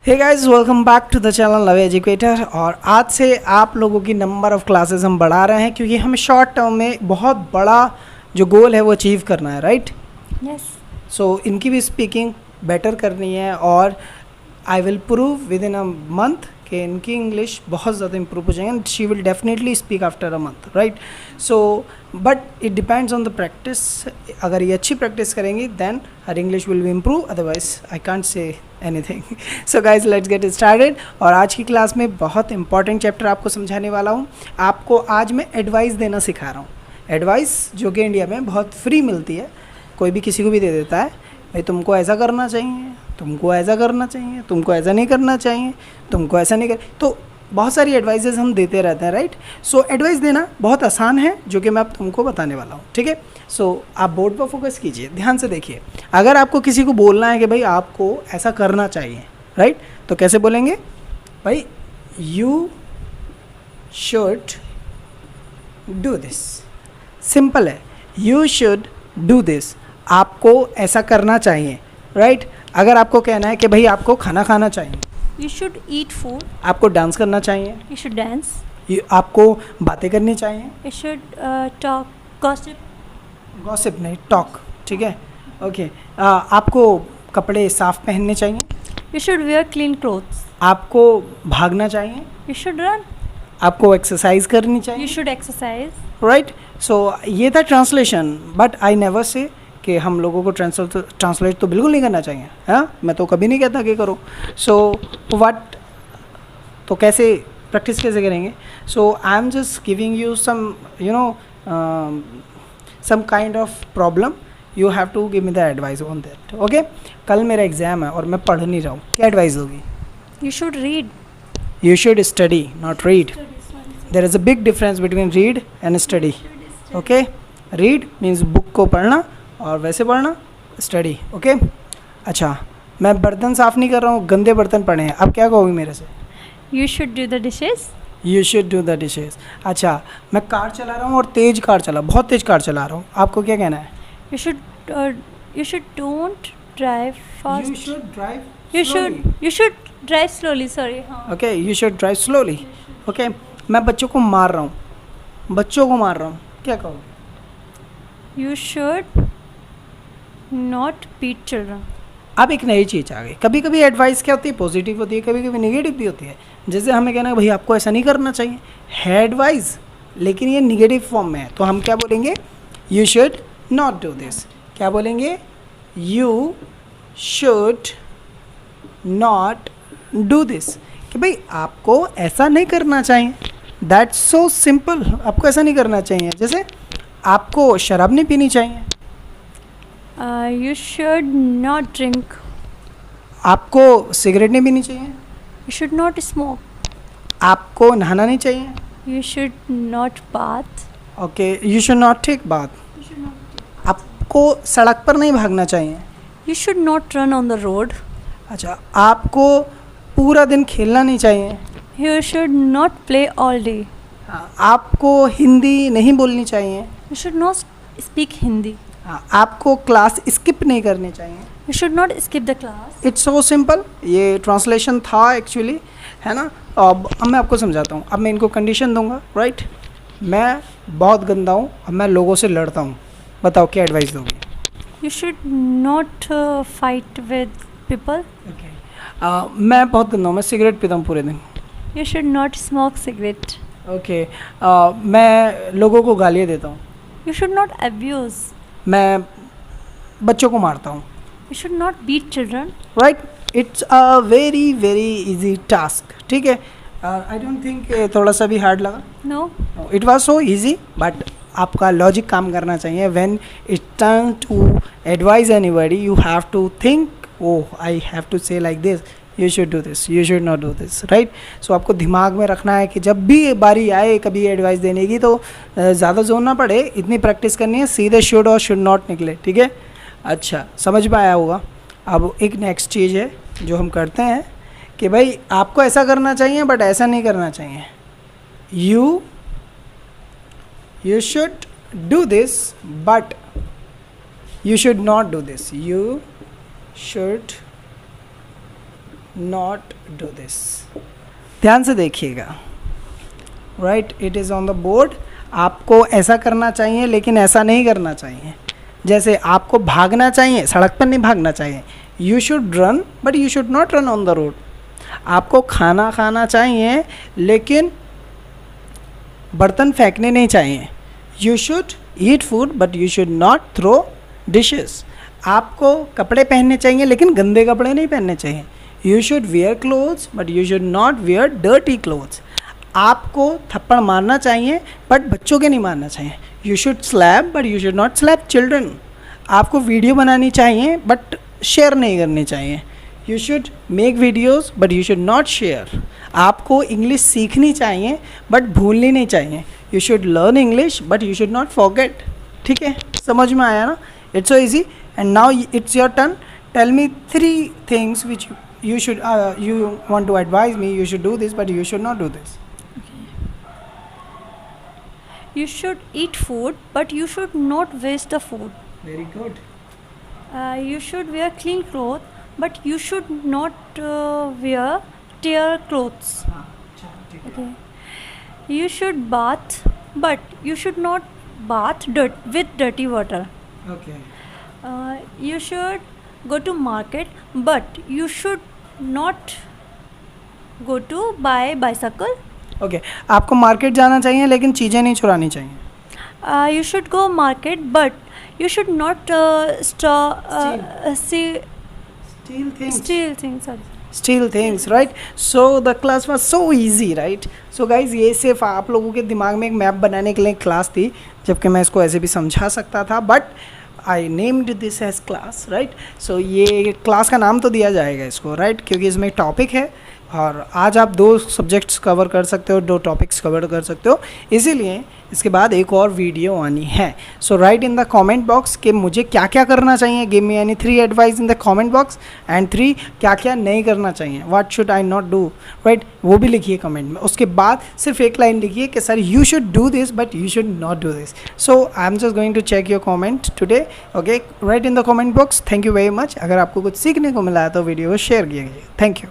Hey guys, welcome back to the channel love educator. और आज से आप लोगों की नंबर ऑफ़ क्लासेस हम बढ़ा रहे हैं क्योंकि हमें शॉर्ट टर्म में बहुत बड़ा जो गोल है वो अचीव करना है, राइट? यस। सो इनकी भी स्पीकिंग बेटर करनी है और I will prove within a month कि इनकी इंग्लिश बहुत ज़्यादा इंप्रूव हो जाएंगे and she will definitely speak after a month, right? So but it depends on the practice. अगर ये अच्छी प्रैक्टिस करेंगी then her English will be improve, otherwise I can't say anything. So guys, let's get started. और आज की class में बहुत important chapter आपको समझाने वाला हूँ। आपको आज मैं एडवाइस देना सिखा रहा हूँ। एडवाइस जो कि इंडिया में बहुत फ्री मिलती है, कोई भी किसी को भी दे देता है। भाई तुमको ऐसा करना चाहिए, तुमको ऐसा करना चाहिए, तुमको ऐसा नहीं करना चाहिए, तुमको ऐसा नहीं कर, तो बहुत सारी एडवाइसेस हम देते रहते हैं, राइट? सो एडवाइस देना बहुत आसान है, जो कि मैं अब तुमको बताने वाला हूँ, ठीक है? सो आप बोर्ड पर फोकस कीजिए, ध्यान से देखिए। अगर आपको किसी को बोलना है कि भाई आपको ऐसा करना चाहिए, राइट, तो कैसे बोलेंगे? भाई you should do this. Simple है, यू शुड डू दिस, आपको ऐसा करना चाहिए, राइट? अगर आपको कहना है कि भाई आपको खाना खाना चाहिए, You should eat food. आपको डांस करना चाहिए, You should dance. आपको बातें करनी चाहिए, You should talk, gossip. Gossip नहीं, टॉक, ठीक है? ओके। आपको कपड़े साफ पहनने चाहिए, You should wear clean clothes. आपको भागना चाहिए, You should run. आपको एक्सरसाइज करनी You चाहिए, should exercise. राइट? सो ये था translation, but I never say कि हम लोगों को ट्रांसलेट तो बिल्कुल नहीं करना चाहिए, हाँ? मैं तो कभी नहीं कहता कि करो। सो व्हाट, तो कैसे प्रैक्टिस कैसे करेंगे? So I am just giving you some some kind of problem, you have to give me the advice on that, okay? कल मेरा एग्जाम है और मैं पढ़ नहीं रहा हूँ, क्या एडवाइस होगी? You should read. You should study, not read. There is a big difference between read and study, okay? Read means book को पढ़ना और वैसे पढ़ना स्टडी, ओके? अच्छा, मैं बर्तन साफ़ नहीं कर रहा हूँ, गंदे बर्तन पड़े हैं, अब क्या कहोगे मेरे से? You should do the dishes. You should do the dishes. अच्छा, मैं कार चला रहा हूँ और तेज़ कार चला, बहुत तेज़ कार चला रहा हूँ, आपको क्या कहना है? You should don't drive fast. You should drive, You should drive slowly. Sorry. हाँ. Okay, you should drive slowly, okay? मैं बच्चों को मार रहा हूँ, बच्चों को मार रहा हूँ, क्या कहोगे? You should not beat children. अब एक नई चीज़ आ गई। कभी कभी एडवाइस क्या होती है, पॉजिटिव होती है, कभी कभी नेगेटिव भी होती है। जैसे हमें कहना है भाई आपको ऐसा नहीं करना चाहिए, है एडवाइस, लेकिन ये नेगेटिव फॉर्म में है, तो हम क्या बोलेंगे? You should not do this. क्या बोलेंगे? You should not do this, कि भाई आपको ऐसा नहीं करना चाहिए। दैट्स सो सिंपल, आपको ऐसा नहीं करना चाहिए। जैसे आपको शराब नहीं पीनी चाहिए, You should not drink. आपको सिगरेट नहीं पीनी चाहिए, You should not smoke. आपको नहाना नहीं चाहिए, You should not bath. Okay? You should not take bath, You should not. आपको सड़क पर नहीं भागना चाहिए। You should not run on the road. अच्छा, आपको पूरा दिन खेलना नहीं चाहिए, You should not play all day. हाँ, आपको हिंदी नहीं बोलनी चाहिए, You should not speak Hindi. हाँ, आपको क्लास स्किप नहीं करनी चाहिए। You should not skip the class. It's so simple. ये ट्रांसलेशन था एक्चुअली, है ना? अब मैं आपको समझाता हूँ। अब मैं इनको कंडीशन दूंगा, राइट? मैं बहुत गंदा हूँ, अब मैं लोगों से लड़ता हूँ, बताओ क्या एडवाइस दोगी? You should not fight with people. मैं बहुत गंदा हूँ, मैं सिगरेट पीता हूँ पूरे दिन, You should not smoke cigarette. Okay? मैं लोगों को गालियाँ देता हूँ, You should not abuse. मैं बच्चों को मारता हूँ, You should not beat children. Right? It's a very very easy task, ठीक है? आई डोंट थिंक थोड़ा सा भी हार्ड लगा, No. It was so easy, but आपका लॉजिक काम करना चाहिए। When it turn to advise anybody, you have to think, oh I have to say like this, you should do this, you should not do this, right? So आपको दिमाग में रखना है कि जब भी बारी आए कभी एडवाइस देने की, तो ज़्यादा जोर ना पड़े, इतनी प्रैक्टिस करनी है, सीधे शुड और शुड नॉट निकले, ठीक है? अच्छा, समझ में आया होगा। अब एक नेक्स्ट चीज़ है जो हम करते हैं कि भाई आपको ऐसा करना चाहिए बट ऐसा नहीं करना चाहिए। You should do this but you should not do this, you should not do this. ध्यान से देखिएगा, right, it is on the board. आपको ऐसा करना चाहिए लेकिन ऐसा नहीं करना चाहिए। जैसे आपको भागना चाहिए, सड़क पर नहीं भागना चाहिए। You should run but you should not run on the road. आपको खाना खाना चाहिए लेकिन बर्तन फेंकने नहीं चाहिए। You should eat food but you should not throw dishes. आपको कपड़े पहनने चाहिए लेकिन गंदे कपड़े नहीं पहनने चाहिए। You should wear clothes but you should not wear dirty clothes. आपको थप्पड़ मारना चाहिए बट बच्चों के नहीं मारना चाहिए। You should slap but you should not slap children. आपको वीडियो बनानी चाहिए बट शेयर नहीं करनी चाहिए। You should make videos but you should not share. आपको इंग्लिश सीखनी चाहिए बट भूलनी नहीं चाहिए। You should learn English but you should not forget. ठीक है, समझ में आया ना? It's so easy. And now it's your turn. Tell me 3 things which you should you want to advise me you should do this but you should not do this. You should eat food, but you should not waste the food. Very good. You should wear clean clothes, but you should not wear tear clothes. Okay. You should bath, but you should not bath with dirty water. Okay. You should go to market, but you should not go to buy bicycle. Okay. आपको market जाना चाहिए लेकिन चीज़ें नहीं चुरानी चाहिए। You should go market, but you should not Steal things. steal things. Sorry. Steal things, right? So the class was so easy, right? So guys, ये सिर्फ आप लोगों के दिमाग में एक मैप बनाने के लिए क्लास थी, जबकि मैं इसको ऐसे भी समझा सकता था, but I named this as class, right? So ये क्लास का नाम तो दिया जाएगा इसको, राइट? क्योंकि इसमें टॉपिक है और आज आप 2 सब्जेक्ट्स कवर कर सकते हो, 2 टॉपिक्स कवर कर सकते हो, इसीलिए इसके बाद एक और वीडियो आनी है। So write in the comment box कि मुझे क्या क्या करना चाहिए। Give me any 3 advice in the comment box and 3 क्या क्या नहीं करना चाहिए, what should I not do, right? वो भी लिखिए कमेंट में। उसके बाद सिर्फ एक लाइन लिखिए कि sir you should do this but you should not do this. So I am just going to check your comment today. Okay, write in the comment box. Thank you very much. अगर आपको कुछ सीखने को मिला है तो video को share कीजिए। Thank you.